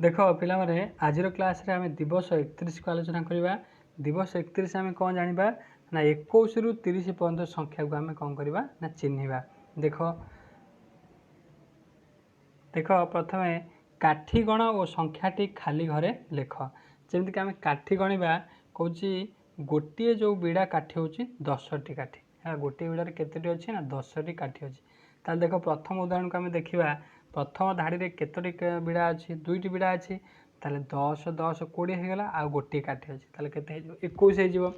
देख पे आज क्लास रे आम दिवस 31 को आलोचना करवा। दिवस 31 आम कौन जाना ना 21 रु 30 पर्यंत संख्या को आम कौन करवा ना चिन्हवा। देख देख प्रथम काठी गण और संख्याटी खाली घरे लेख। जमीक आम काठी गणवा कौच गोटे जो बिड़ा काठी हूँ 10टी काठी है। गोटे बिड़ार केतोटी अच्छी ना 10टी काठी अच्छी। ताल देख प्रथम उदाहरण को आम देखा। प्रथम धाड़ी में केतोटी बिड़ा अच्छी 2टी बिड़ा अच्छी। ताले 10 10 20 होगा आ गोटे काठी अच्छी ताले केते 21 हो।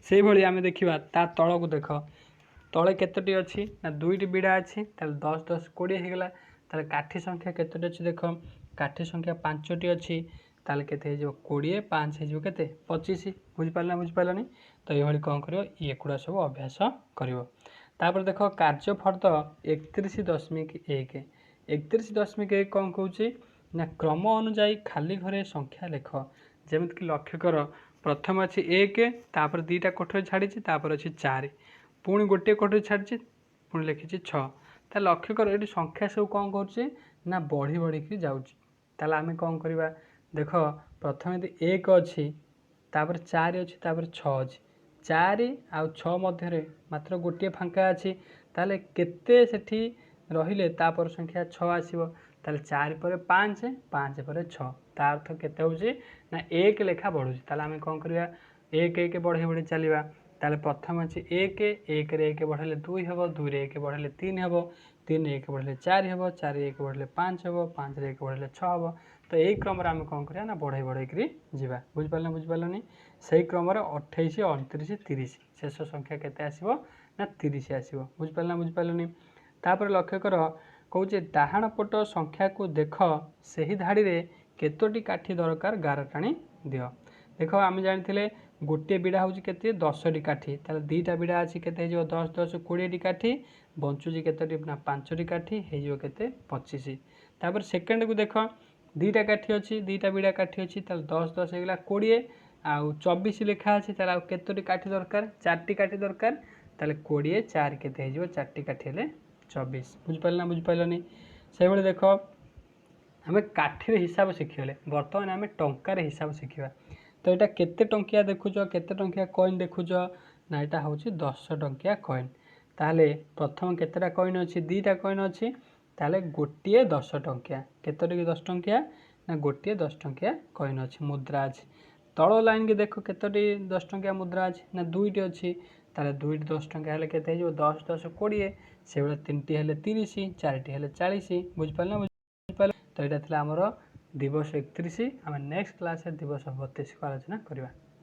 से भाई आम देखा ता तल को देख तले केतोटी अच्छी ना 2टी बिड़ा अच्छी। ताले 10 10 20 होगा ताले काठी संख्या केतोटी अच्छी देख काठी संख्या 5टी अच्छी ताले केते 20 5 हो के 25 बुझिपारा बुझिपारानी। तो ये कौन कर ये सब अभ्यास कर देख कार्यफर्द 31.1 31.1 कौन कौच ना क्रम अनुजाई खाली घरे संख्या लेख। जमीक लक्ष्य कर प्रथम अच्छी 1 तापर 2टा कोठरी छाड़ी अच्छी 4 पुणी गोटे कोठरी छाड़ी पुणी लिखी 6 तो लक्ष्य कर ये संख्या सब कौन कर ना बढ़ी बढ़ी जाऊँगी। आम कौन करवा देख प्रथम यदि 1 अच्छी तापर 4 अच्छी तापर 6 अच्छी 4 आउ 6 मध्य मात्र गोटे फांका अच्छी ताले केते सेठी रहिले तापर संख्या 6 आसीबो। ताले 4 पर 5 5 पर 6 ता अर्थ केते होउची ना 1 लेखा बढ़ुची। ताले आम कौन करवा 1 1 बढ़े बढ़े चलवा। ताले प्रथम अच्छी 1 1 रे 1 बढ़ले 2 हम 2 रे 1 बढ़ले 3 हम 3 रे 1 बढ़ले 4 हम 4 रे 1 बढ़ले 5 हम 5 रे 1 बढ़ले 6 हम। तो यही क्रम आम कौन करा ना बढ़ई बढ़ई जा बुझिपारे बुझिपारानी। से क्रम 28 29 30 शेष संख्या केते आसीबो ना 30 आसीबो बुझिपारे बुझिपारानी। तापर लक्ष्य कर कौचे डाहाण पट संख्या को देख सही धाड़ी रे केतोटी काठी दरकार गार टाणी दियो। देख आम जानी गोटे बिड़ा हूँ के 10टी काठी ताले 2टा बिड़ा अच्छी के 10 10 20टी काठी बंचुची केतोटी ना 5टी काठी हो के 25। तापर सेकेंड को देख 2टा काठी अच्छी 2टा बिड़ा काठी अच्छी ताले 10 10 होगा 20 आउ 24 लिखा अच्छी ताले आउ केतोटी काठी दरकार 4टी काठी दरकार ताले 20 4 केते हो 4टी काठी हेले 24 बुझिपारे बुझिपारानी। से भाई देख आम काठी हिसाब शिखिगले बर्तमान आम टंकार हिसाब शिखा। तो यहाँ केते टंकिया देखुच केते टंकिया कॉइन देखुच ना यहाँ हूँ 10 टंकिया कॉइन। ताले प्रथम केतेटा कॉइन अच्छी 2टा कॉइन अच्छी ताले गोटे 10 टंकिया केतोटी 10 टंकिया ना गोटे 10 टंकिया कॉइन अच्छी मुद्रा अच्छी। तल लाइन के देख केतोटी 10 टंकिया मुद्रा अच्छी ना 2टी अच्छी ताले 2टी 10 टंकिया हेले केते हो 10 10 20 से 3टी हेले 30 4टी हेले 40 बुझिपारे बुझिपारे। तो यहाँ आमर दिवस 31 आम नेक्स्ट क्लास दिवस 32 को आलोचना करवा।